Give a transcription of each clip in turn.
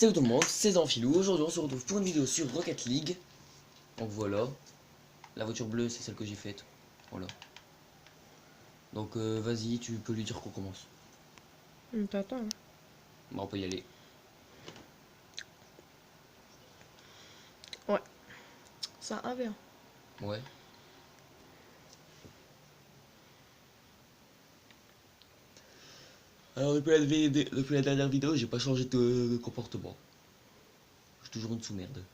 Salut tout le monde, c'est Zanfilou. Aujourd'hui on se retrouve pour une vidéo sur Rocket League. Donc voilà, la voiture bleue c'est celle que j'ai faite. Voilà. Donc vas-y, tu peux lui dire qu'on commence. T'attends. Bon, on peut y aller. Ouais. C'est un 1v1. Ouais. Alors depuis la dernière vidéo, j'ai pas changé de comportement. Je suis toujours une sous-merde.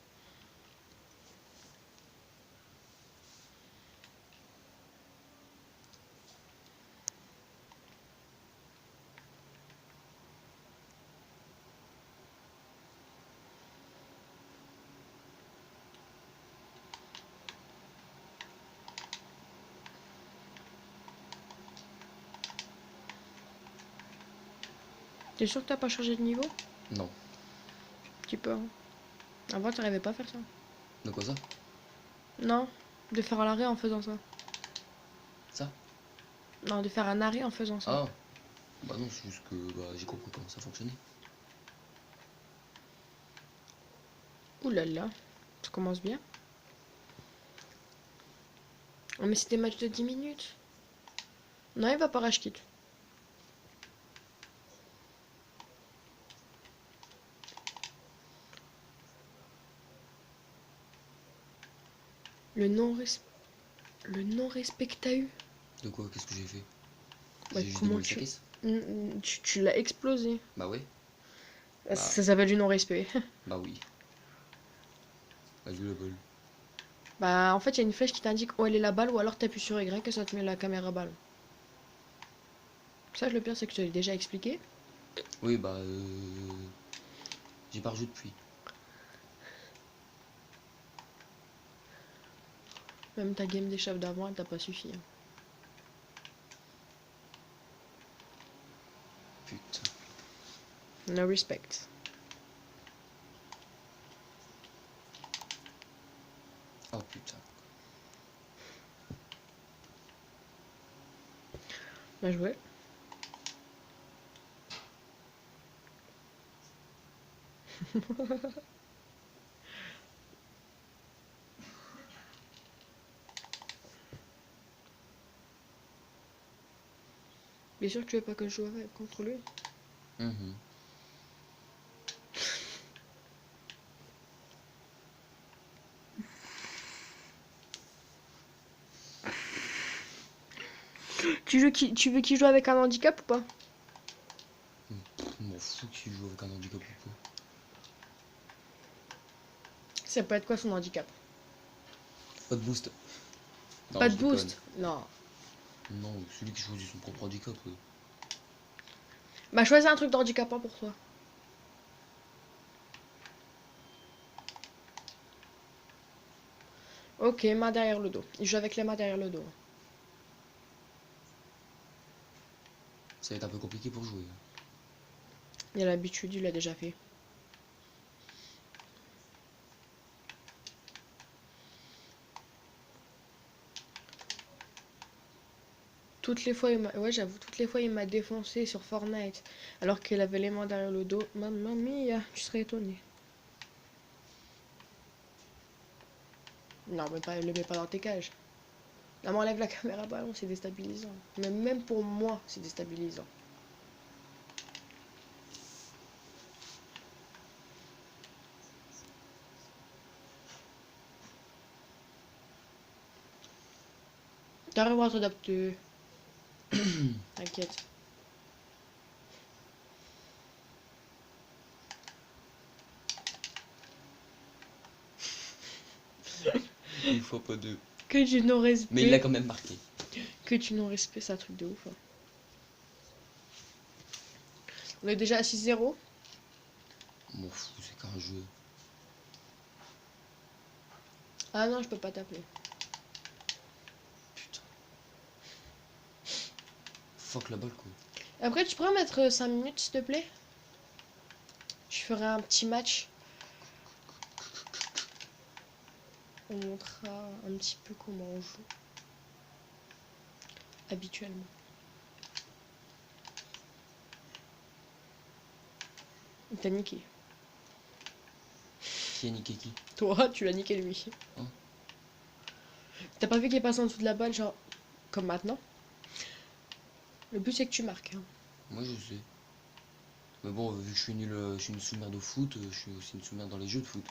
T'es sûr que t'as pas changé de niveau? Non. Tu peux. Hein. Avant, t'arrivais pas à faire ça. De quoi ça? Non. De faire l'arrêt en faisant ça. Ça? Non, de faire un arrêt en faisant ça. Ah. Bah non, c'est juste que j'ai compris comment ça fonctionnait. Ouh là là. Ça commence bien. Oh, mais c'était match de 10 minutes. Non, il va pas rage quitte. Le non-respect que t'as eu. De quoi? Qu'est-ce que j'ai fait? Bah, J'ai juste comment démouli sa caisse? Tu l'as explosé. Bah ouais. Ah, Bah, ça s'appelle du non-respect. bah oui. Bah vu la balle. Bah, en fait, il y a une flèche qui t'indique où elle est la balle, ou alors t'appuies sur Y et ça te met la caméra balle. Ça, le pire, c'est que je te l'ai déjà expliqué. Oui bah j'ai pas rejoué depuis. Même ta game des chefs d'avant, elle t'a pas suffi. Hein. Putain. No respect. Oh putain. Bien joué. Bien sûr que tu veux pas que je joue avec, contre lui. Mhm. Tu veux qu'il joue avec un handicap ou pas? Je m'en fous qu'il joue avec un handicap ou pas. Ça peut être quoi son handicap? Pas de boost. Pas Non, de je déconne. boost. Non. Non, celui qui choisit son propre handicap. Bah choisis un truc d'handicapant pour toi. Ok, main derrière le dos. Il joue avec les mains derrière le dos. Ça va être un peu compliqué pour jouer. Il a l'habitude, il l'a déjà fait. Toutes les fois, ouais, j'avoue, toutes les fois, il m'a défoncé sur Fortnite. Alors qu'il avait les mains derrière le dos. Mamma mia, tu serais étonné. Non, mais pas, le mets pas dans tes cages. Non, mais enlève la caméra ballon, c'est déstabilisant. Mais même pour moi, c'est déstabilisant. T'arriveras à t'adapter. T'inquiète. Une fois, pas deux. Que du Mais il l'a non-respect. quand même marqué. Que du non-respect, c'est un truc de ouf. Hein. On est déjà à 6-0. M'en fous, c'est qu'un jeu. Ah non, je peux pas t'appeler. Putain. Fuck la balle quoi. Après, tu pourrais mettre 5 minutes, s'il te plaît? Je ferai un petit match. On montrera un petit peu comment on joue. Habituellement. T'as niqué. Qui a niqué qui? Toi, tu l'as niqué lui. Hein? T'as pas vu qu'il est passé en dessous de la balle, genre, comme maintenant? Le but c'est que tu marques. Hein. Moi je sais. Mais bon, vu que je suis nul, je suis une sous-merde au foot, je suis aussi une sous-merde dans les jeux de foot.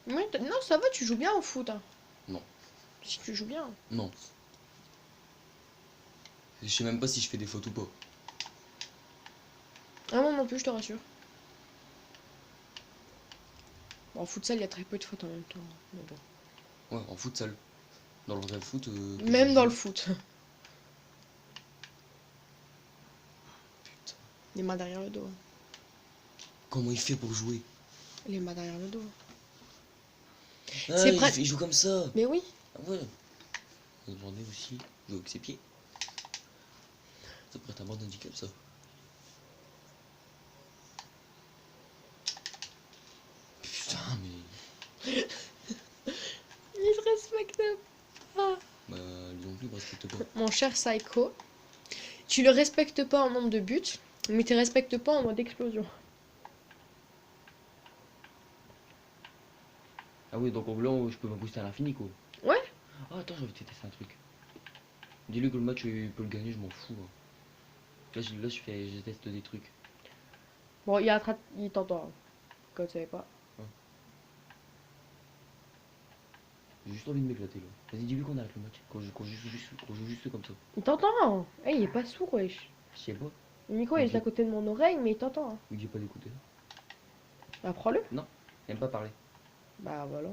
Ouais, non, ça va, tu joues bien au foot. Hein. Non. Si tu joues bien. Non. Je sais même pas si je fais des fautes ou pas. Ah non, non plus, je te rassure. Bon, en futsal, il y a très peu de fautes en même temps. Mais bon. Ouais, en futsal. Dans le vrai foot. Même dans le foot. Putain. Les mains derrière le dos. Hein. Comment il fait pour jouer? Les mains derrière le dos. Ah, C'est il joue comme ça. Mais oui. Ah ouais. On va demander aussi. Jouer avec ses pieds. Ça pourrait être un mort d'handicap ça. Putain mais. Ils se respectent pas. Bah lui non plus il me respecte pas. Mon cher Psycho, tu le respectes pas en nombre de buts, mais tu respectes pas en mode explosion. Ah oui donc en blanc je peux me booster à l'infini quoi. Ouais. Ah attends j'ai envie de tester un truc. Dis-lui que le match il peut le gagner, je m'en fous. Hein. Là je teste des trucs. Bon, il t'entend. Hein, quand tu savais pas. Ouais. J'ai juste envie de m'éclater là. Vas-y dis-lui qu'on arrête le match. Qu'on joue juste comme ça. Il t'entend. Eh, il est pas sourd, wesh. Je sais pas. Le micro il est à côté de mon oreille, mais il t'entend. Hein. Ou j'ai pas d'écouter. Bah, prends-le. Non, il aime pas parler. Bah, voilà.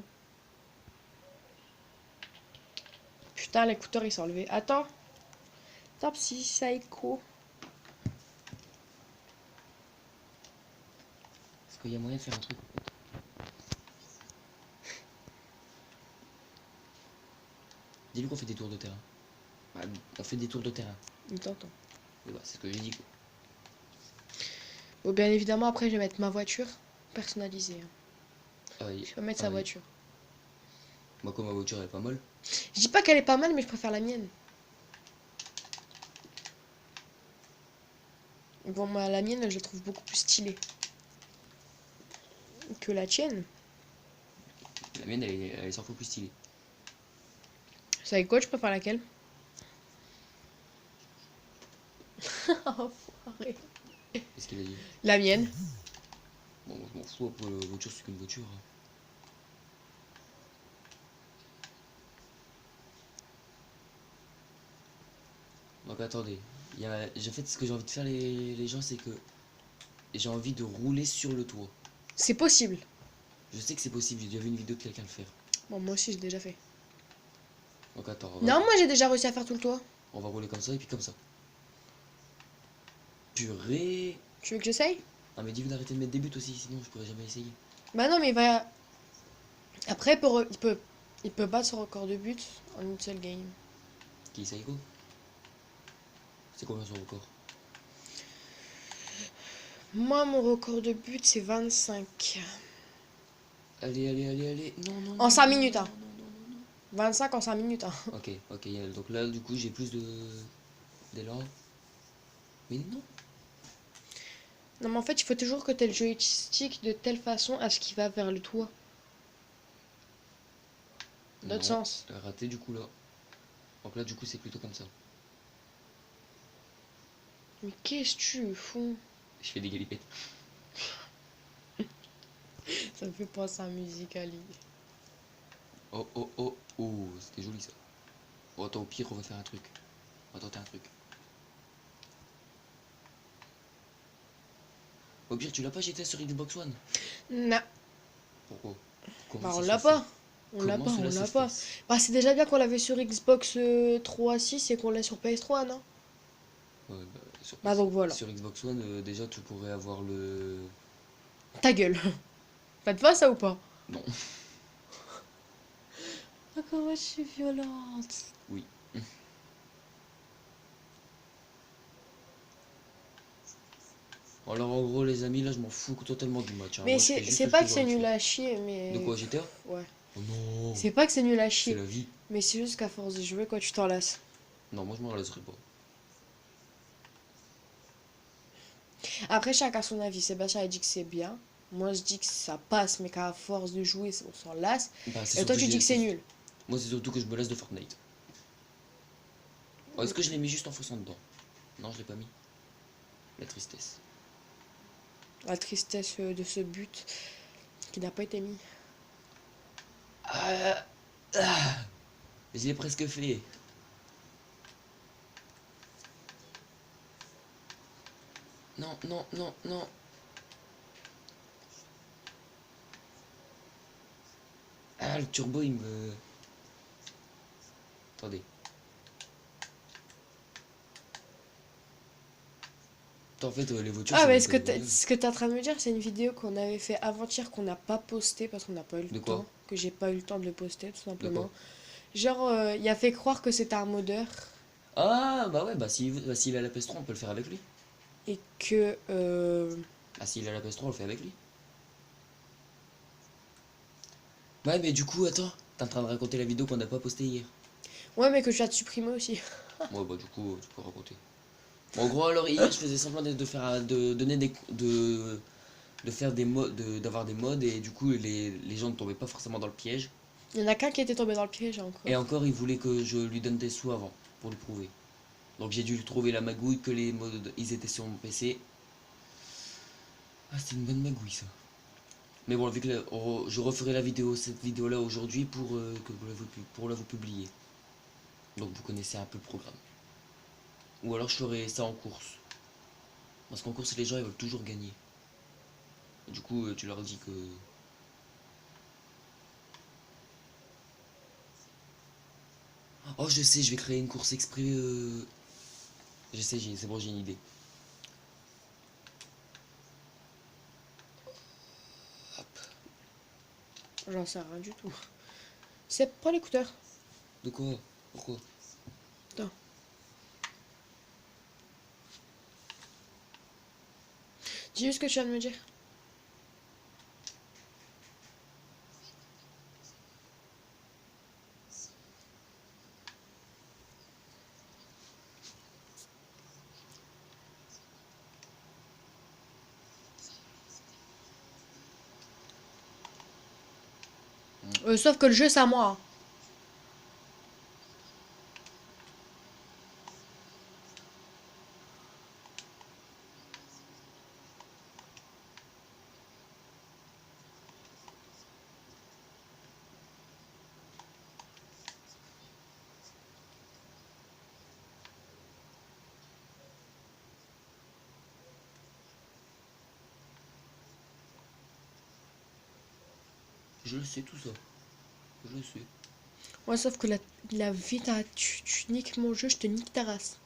Putain, l'écouteur il s'est enlevé. Attends. Attends, Psycho. Est-ce qu'il y a moyen de faire un truc? Dis-lui qu'on fait des tours de terrain. Ouais, on fait des tours de terrain. Il t'entend. Et bah, c'est ce que j'ai dit quoi. Bon, bien évidemment, après, je vais mettre ma voiture personnalisée. Hein. Ah oui. Je vais mettre Ah sa oui. voiture. Moi comme ma voiture elle est pas mal. Je dis pas qu'elle est pas mal, mais je préfère la mienne. Bon, moi, la mienne, je la trouve beaucoup plus stylée que la tienne. La mienne elle est 100 fois plus stylée. Vous savez quoi, je préfère laquelle? Enfoiré. Qu'est-ce qu'il a dit? La mienne. Bon, moi je m'en fous, après la voiture c'est qu'une voiture. Hein. Donc attendez, en fait ce que j'ai envie de faire les gens c'est que j'ai envie de rouler sur le toit. C'est possible. Je sais que c'est possible, j'ai déjà vu une vidéo de quelqu'un le faire. Bon, moi aussi, j'ai déjà fait. Donc attends, Non, moi, j'ai déjà réussi à faire tout le toit. on va rouler comme ça et puis comme ça. Purée. Tu veux que j'essaye? Ah mais dis-lui d'arrêter de mettre des buts aussi, sinon je pourrais jamais essayer. Bah non, mais il va... Après, il peut battre son record de buts en une seule game. Qui essaye quoi? C'est combien son record? Moi, mon record de buts, c'est 25. Allez, allez, allez, allez. Non, non, En non, 5 non, minutes, non, hein. non, non, non, non. 25 en 5 minutes, hein. Ok, ok, donc là du coup j'ai plus d'élan. Mais non. Non, mais en fait, il faut toujours que tu aies le joystick de telle façon à ce qu'il va vers le toit. D'autre Non, sens. t'as raté du coup là. Donc là du coup c'est plutôt comme ça. Mais qu'est-ce que tu fous? Je fais des galipettes. Ça me fait penser à Musicali. Oh oh oh oh, c'était joli ça. Bon attends au pire on va faire un truc. On va tenter un truc. Au pire tu l'as pas GTA sur Xbox One? Non. Pourquoi? Bah, on ça l'a se pas. fait? On l'a Comment pas, cela on se l'a fait? pas. Bah, c'est déjà bien qu'on l'avait sur Xbox 3.6 et qu'on l'a sur PS3, non? Ouais, Bah, donc voilà. sur Xbox One déjà tu pourrais avoir le... Ta gueule. Pas de face, ça ou pas? Non. Ah, comment je suis violente. Oui. Alors en gros les amis là je m'en fous totalement du match. Hein. Mais Moi, je fais juste c'est ce pas je que dois c'est nul faire. à chier, mais... De quoi GTA? Ouais. Oh non. C'est pas que c'est nul à C'est chier, la vie. mais c'est juste qu'à force de jouer, quoi, tu t'en lasses. Non moi je m'en laisserai pas. Après, chacun son avis. Sébastien a dit que c'est bien. Moi, je dis que ça passe, mais qu'à force de jouer, on s'en lasse. Bah, c'est Et toi, surtout tu dis que c'est nul. Moi, c'est surtout que je me lasse de Fortnite. Oh, est-ce que je l'ai mis juste en fonçant dedans? Non, je l'ai pas mis. La tristesse. La tristesse de ce but qui n'a pas été mis. Ah, ah, je l'ai presque fait. Non, non, non, non. Ah, le turbo, il me... Attendez. En fait, les voitures, Ah, c'est mais même pas des voitures. ce que t'es en train de me dire, c'est une vidéo qu'on avait fait avant-hier qu'on n'a pas posté parce qu'on n'a pas eu le De quoi? temps. Que j'ai pas eu le temps de le poster, tout De quoi? simplement. Genre, il a fait croire que c'était un modeur Ah, bah ouais, s'il a la PS3, on peut le faire avec lui. et que. Ah, s'il a la PS3, on le fait avec lui. Ouais, mais du coup, attends. T'es en train de raconter la vidéo qu'on n'a pas postée hier. Ouais, mais que je viens de supprimer aussi. Ouais, bah du coup, tu peux raconter. Bon, en gros, alors hier, je faisais semblant de faire, de donner des, de faire des modes, d'avoir des modes, et du coup, les gens ne tombaient pas forcément dans le piège. Il y en a qu'un qui était tombé dans le piège Et encore. encore, il voulait que je lui donne des sous avant, pour lui prouver. Donc j'ai dû lui trouver la magouille, que les modes, ils étaient sur mon PC. Ah, c'était une bonne magouille, ça. Mais bon, vu que je referai la vidéo, cette vidéo-là aujourd'hui pour la vous publier. Donc vous connaissez un peu le programme. Ou alors je ferai ça en course. Parce qu'en course, les gens, ils veulent toujours gagner. Du coup, tu leur dis que... Oh, je sais, je vais créer une course exprès. Je sais, c'est bon, j'ai une idée. Hop. J'en sais rien du tout. C'est pas l'écouteur. De quoi? Pourquoi? Attends. Dis juste ce que tu viens de me dire. Sauf que le jeu, c'est à moi. Je le sais tout ça. Je le sais. Ouais, sauf que la vie, tu niques mon jeu, je te nique ta race.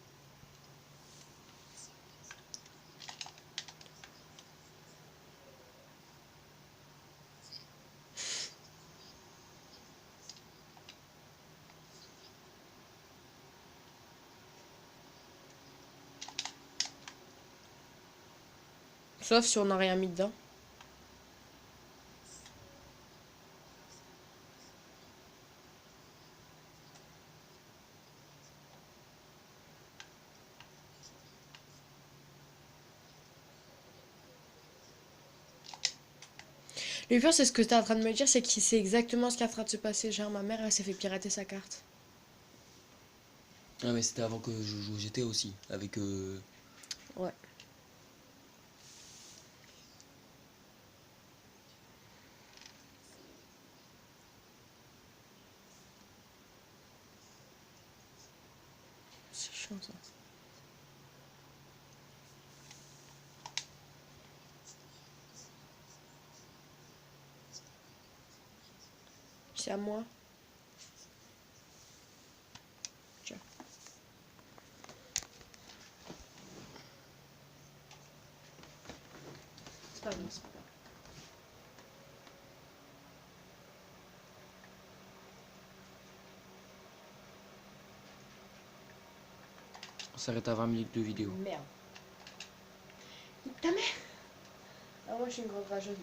Sauf si on n'a rien mis dedans. Le pire, c'est ce que t'es en train de me dire, c'est que c'est exactement ce qui est en train de se passer. Genre, ma mère, elle s'est fait pirater sa carte. Ah, mais c'était avant que je joue au GTA aussi. Avec... Ouais. C'est chiant, ça. C'est à moi. Tiens. C'est pas grave, c'est pas grave. On s'arrête à 20 minutes de vidéo. Merde. Ta mère. Ah, moi, je suis une grande rageuse.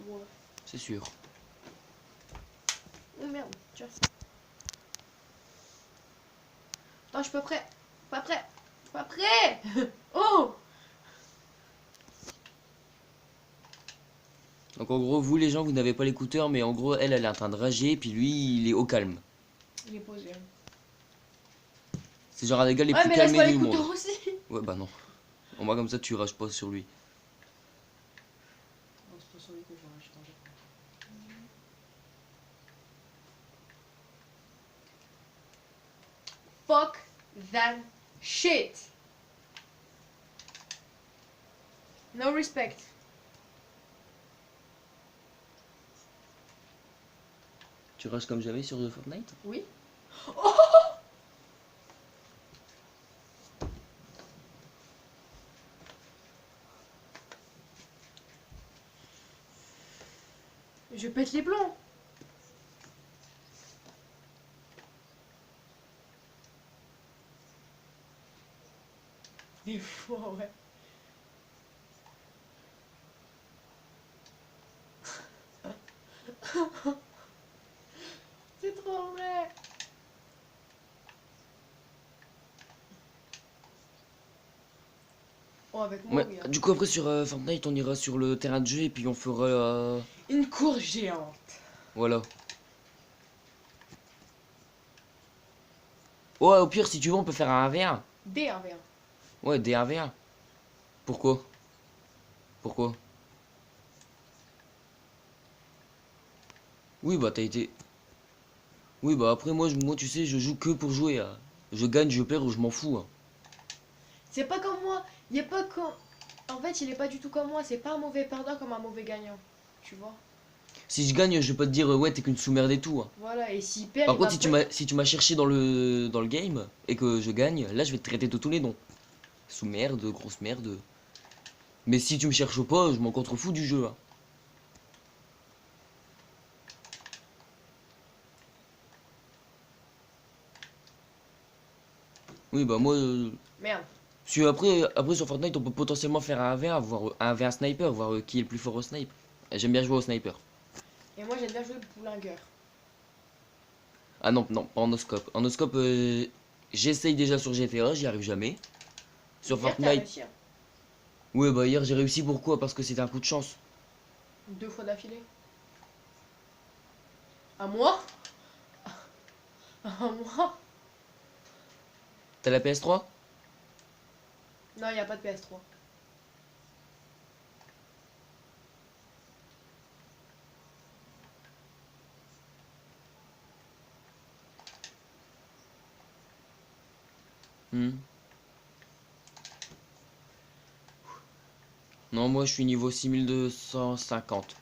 Ouais. C'est sûr. Oh merde, tiens. Non, je suis pas prêt. Pas prêt. pas prêt. Oh. Donc en gros, vous les gens, vous n'avez pas l'écouteur, mais en gros, elle est en train de rager, puis lui, il est au calme. Il est posé. C'est genre un des gars les Ouais, plus mais calmés laisse-moi du monde. l'écouteur aussi. Ouais, bah non. Au moins comme ça, tu rages pas sur lui. Non, c'est pas sur lui que je rage, t'inquiète pas. Fuck that shit. No respect. Tu rages comme jamais sur Fortnite? Oui. Oh. Je pète les plombs. Des fois, ouais. C'est trop vrai. Oh, avec moi, Ouais, oui. Hein. du coup, après sur Fortnite, on ira sur le terrain de jeu et puis on fera. Une cour géante. Voilà. Ouais, au pire, si tu veux, on peut faire un 1v1. Des 1v1. Ouais, des 1v1. Pourquoi? Pourquoi? Oui, bah t'as été. Oui, bah après, moi, tu sais, je joue que pour jouer. Hein. Je gagne, je perds ou je m'en fous. Hein. C'est pas comme moi. Il est pas comme. En fait, il est pas du tout comme moi. C'est pas un mauvais perdant comme un mauvais gagnant. Tu vois? Si je gagne, je vais pas te dire, ouais, t'es qu'une sous-merde et tout. Hein. Voilà. Et s'il perd, Par il contre, va si tu m'as cherché dans le game et que je gagne, là, je vais te traiter de tous les noms. Sous-merde, grosse merde. Mais si tu me cherches pas, je m'en contrefous du jeu. Hein. Oui, bah moi. Merde. Si après sur Fortnite, on peut potentiellement faire un 1v1, voir un 1v1 sniper, voir qui est le plus fort au snipe. J'aime bien jouer au sniper. Et moi, j'aime bien jouer le boulingeur. Ah non, non, pas en oscope. En oscope, j'essaye déjà sur GTA, j'y arrive jamais. Sur Hier, t'as Fortnite, réussi. Hein. ouais, bah hier j'ai réussi, pourquoi? Parce que c'était un coup de chance. 2 fois d'affilée. À moi. À moi. T'as la PS3? Non, il n'y a pas de PS3. Hmm. Non, moi je suis niveau 6250.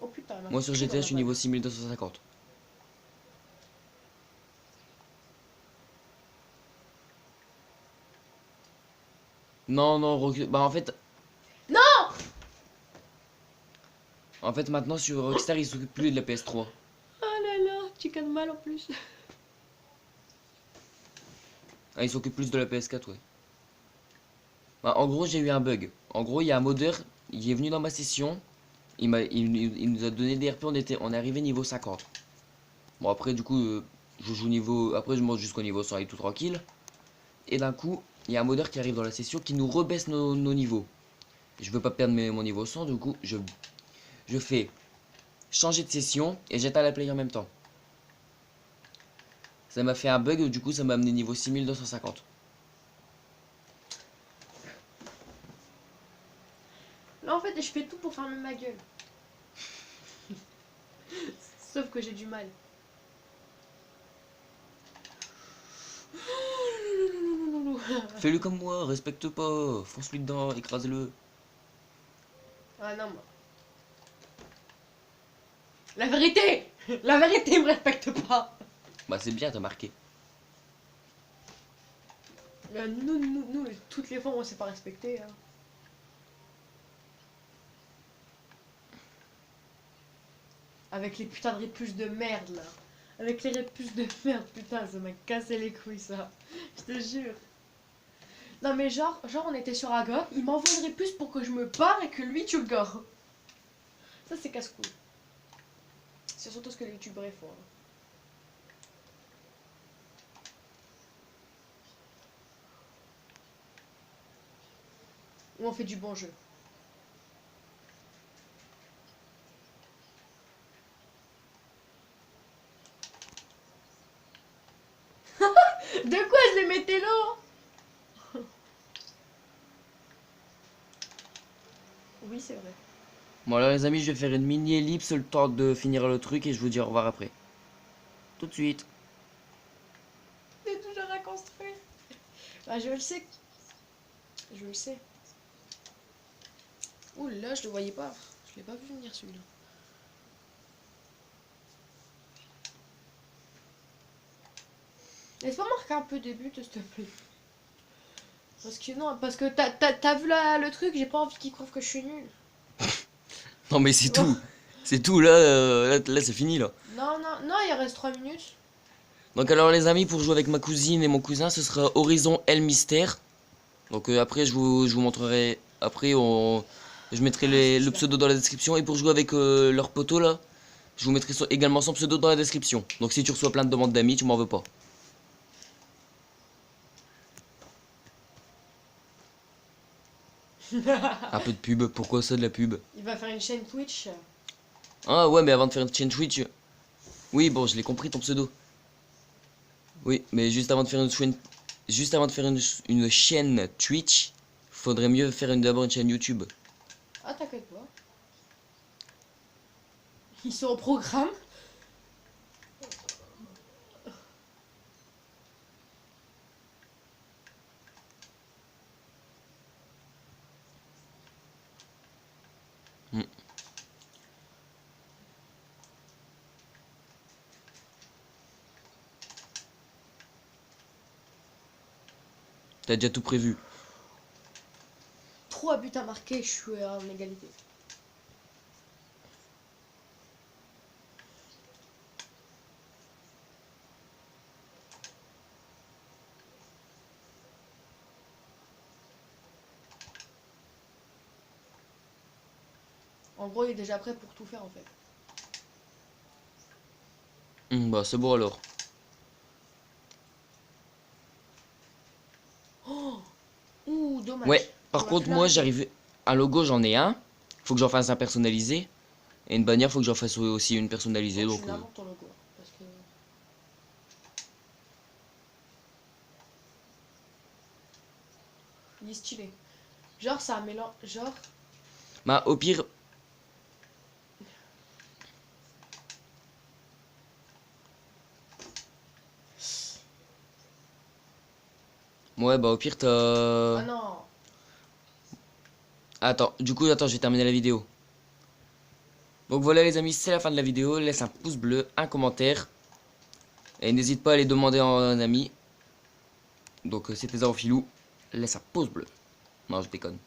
Oh putain, elle m'a Moi sur pris dans GTA, la je suis balle. niveau 6250. Non, non, bah Non. en fait maintenant sur Rockstar, ils s'occupent plus de la PS3. Oh là là, tu cannes mal en plus. Ah, ils s'occupent plus de la PS4, ouais. Bah, en gros, j'ai eu un bug. En gros, il y a un modeur, il est venu dans ma session, il nous a donné des RP, on est arrivé niveau 50. Bon, après, du coup, je joue niveau. Après, je monte jusqu'au niveau 100 et tout tranquille. Et d'un coup, il y a un modeur qui arrive dans la session qui nous rebaisse nos niveaux. Je veux pas perdre mon niveau 100, du coup, je fais changer de session et j'éteins la play en même temps. Ça m'a fait un bug, du coup, ça m'a amené niveau 6250. Là, en fait, je fais tout pour fermer ma gueule. Sauf que j'ai du mal. Fais-le comme moi, respecte pas, fonce-lui dedans, écrase-le. Ah non, moi. La vérité. La vérité, il me respecte pas. Bah, c'est bien, t'as marqué. Nous, toutes les fois, on s'est pas respecté. Hein. Avec les putains de répuces de merde, là. Avec les répuces de merde, putain, ça m'a cassé les couilles, ça. Je te jure. Non, mais genre on était sur Agor, il m'envoie une répuce pour que je me barre et que lui, tu le gores. Ça, c'est casse-couille. C'est surtout ce que les youtubeurs font. Hein. Ou on fait du bon jeu? De quoi je les mettais là? Oui, c'est vrai. Bon alors les amis, je vais faire une mini ellipse le temps de finir le truc et je vous dis au revoir après. Tout de suite. C'est toujours à construire. Bah, je le sais. Je le sais. Ouh là, je le voyais pas. Je l'ai pas vu venir celui-là. Laisse-moi marquer un peu des buts, s'il te plaît. Parce que non, parce que t'as vu le truc, j'ai pas envie qu'ils croient que je suis nulle. Non mais c'est tout. C'est tout, là, là c'est fini là. Non, non, non, il reste 3 minutes. Donc alors les amis, pour jouer avec ma cousine et mon cousin, ce sera Horizon El Mystère. Donc après je vous montrerai, après je mettrai le pseudo dans la description. Et pour jouer avec leur poteau là, je vous mettrai également son pseudo dans la description. Donc si tu reçois plein de demandes d'amis, tu m'en veux pas. Un peu de pub, pourquoi ça de la pub? Il va faire une chaîne Twitch. Ah ouais, mais avant de faire une chaîne Twitch... Oui, bon, je l'ai compris ton pseudo. Oui, mais juste avant de faire une chaîne Twitch, faudrait mieux faire d'abord une chaîne YouTube. Ah, t'inquiète pas. Ils sont au programme. T'as déjà tout prévu. 3 buts à marquer, je suis en égalité. En gros, il est déjà prêt pour tout faire en fait. Bah c'est bon alors. Oh, ouh, dommage. Ouais, par J'aurais contre pu moi l'arrêter. j'arrive... Un logo j'en ai un. Faut que j'en fasse un personnalisé. Et une bannière faut que j'en fasse aussi une personnalisée. Oh, Donc tu l'inventes ton logo. Parce que... Il est stylé. Genre, ça mélange. Genre. Bah au pire... Ouais bah au pire Ah t'as... non. Attends, du coup attends, je vais terminer la vidéo. Donc voilà les amis, c'est la fin de la vidéo. Laisse un pouce bleu, un commentaire. Et n'hésite pas à les demander en ami. Donc c'était Zaro Filou. Laisse un pouce bleu. Non, je déconne.